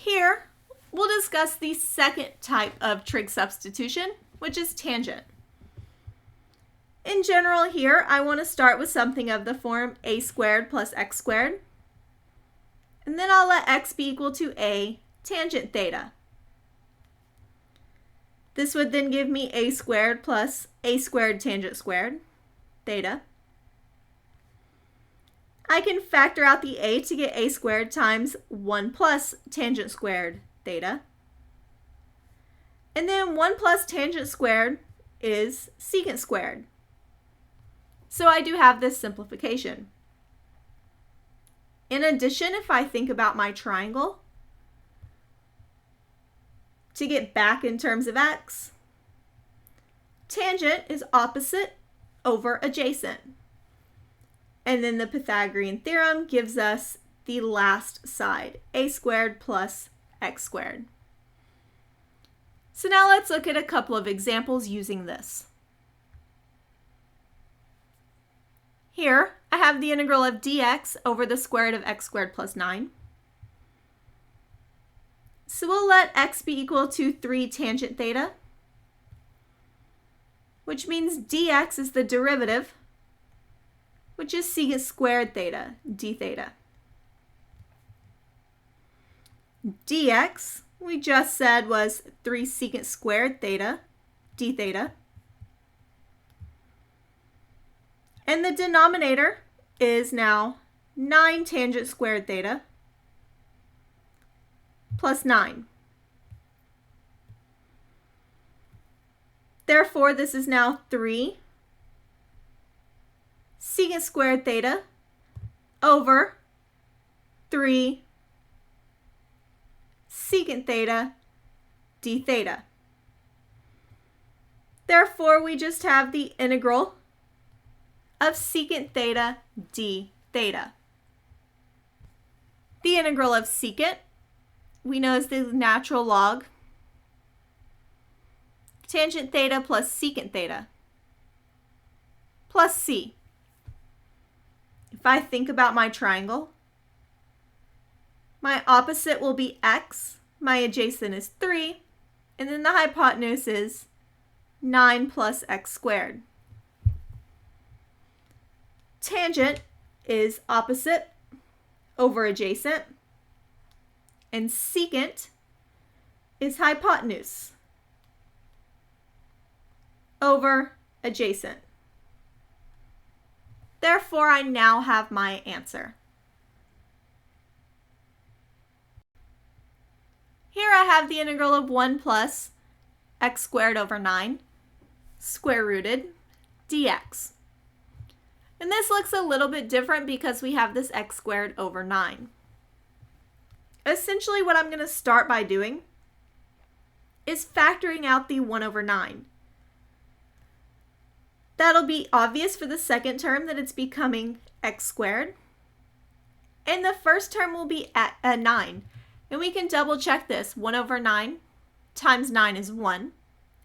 Here, we'll discuss the second type of trig substitution, which is tangent. In general here, I want to start with something of the form a squared plus x squared. And then I'll let x be equal to a tangent theta. This would then give me a squared plus a squared tangent squared, theta. I can factor out the a to get a squared times 1 plus tangent squared, theta. And then 1 plus tangent squared is secant squared. So I do have this simplification. In addition, if I think about my triangle, to get back in terms of x, tangent is opposite over adjacent. And then the Pythagorean theorem gives us the last side, a squared plus x squared. So now let's look at a couple of examples using this. Here, I have the integral of dx over the square root of x squared plus 9. So we'll let x be equal to 3 tangent theta, which means dx is the derivative, which is secant squared theta, d theta. Dx, we just said, was 3 secant squared theta, d theta. And the denominator is now 9 tangent squared theta plus 9. Therefore, this is now 3 secant squared theta over 3 secant theta d theta. Therefore, we just have the integral of secant theta d theta. The integral of secant we know is the natural log tangent theta plus secant theta plus c. If I think about my triangle, my opposite will be x, my adjacent is 3, and then the hypotenuse is 9 plus x squared. Tangent is opposite over adjacent, and secant is hypotenuse over adjacent. Therefore, I now have my answer. Here I have the integral of 1 plus x squared over 9 square rooted dx. And this looks a little bit different because we have this x squared over 9. Essentially, what I'm going to start by doing is factoring out the 1 over 9. That'll be obvious for the second term that it's becoming x squared. And the first term will be at 9. And we can double check this. 1 over 9 times 9 is 1.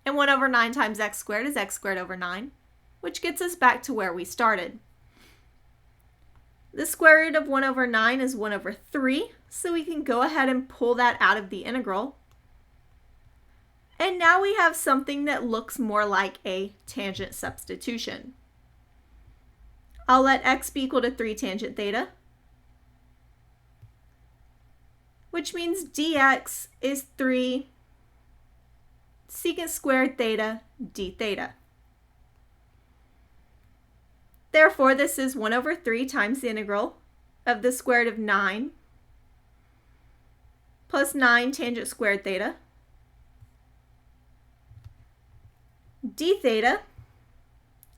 And 1 over 9 times x squared is x squared over 9, which gets us back to where we started. The square root of 1 over 9 is 1 over 3, so we can go ahead and pull that out of the integral. And now we have something that looks more like a tangent substitution. I'll let x be equal to 3 tangent theta, which means dx is 3 secant squared theta d theta. Therefore, this is 1 over 3 times the integral of the square root of 9 plus 9 tangent squared theta d theta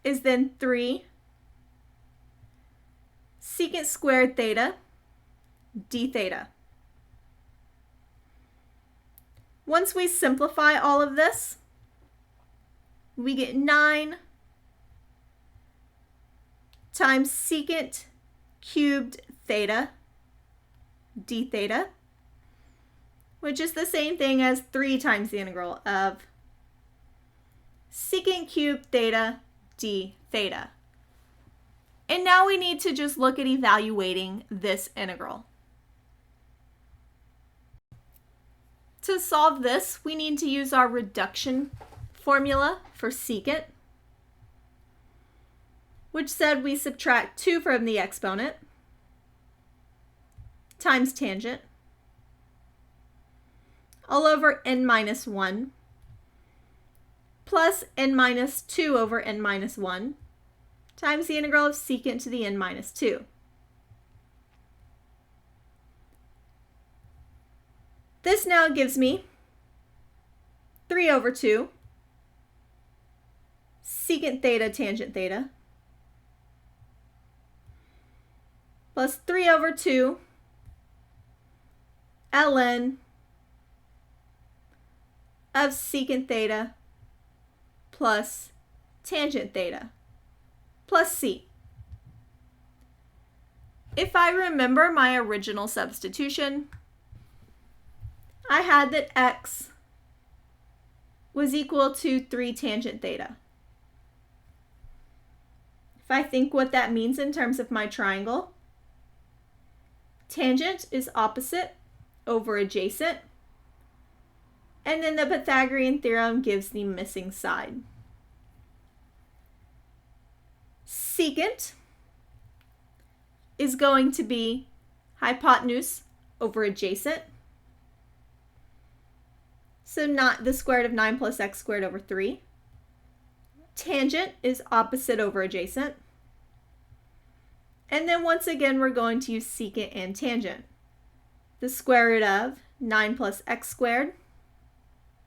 is then 3 secant squared theta d theta. Once we simplify all of this, we get 9 times secant cubed theta d theta, which is the same thing as 3 times the integral of secant cubed theta d theta. And now we need to just look at evaluating this integral. To solve this, we need to use our reduction formula for secant, which said we subtract 2 from the exponent times tangent all over n minus 1 plus n minus 2 over n minus 1 times the integral of secant to the n minus 2. This now gives me 3 over 2 secant theta tangent theta plus 3 over 2 ln of secant theta plus tangent theta plus c. If I remember my original substitution, I had that x was equal to 3 tangent theta. If I think what that means in terms of my triangle, tangent is opposite over adjacent, and then the Pythagorean theorem gives the missing side. Secant is going to be hypotenuse over adjacent, so not the square root of 9 plus x squared over 3. Tangent is opposite over adjacent. And then once again, we're going to use secant and tangent. The square root of 9 plus x squared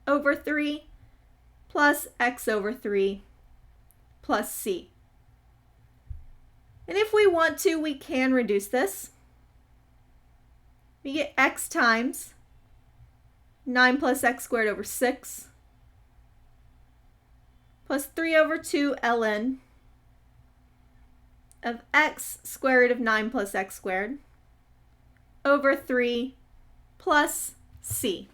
over 3 plus x over 3 plus c. And if we want to, we can reduce this. We get x times 9 plus x squared over 6 plus 3 over 2 ln of x square root of 9 plus x squared over 3 plus c.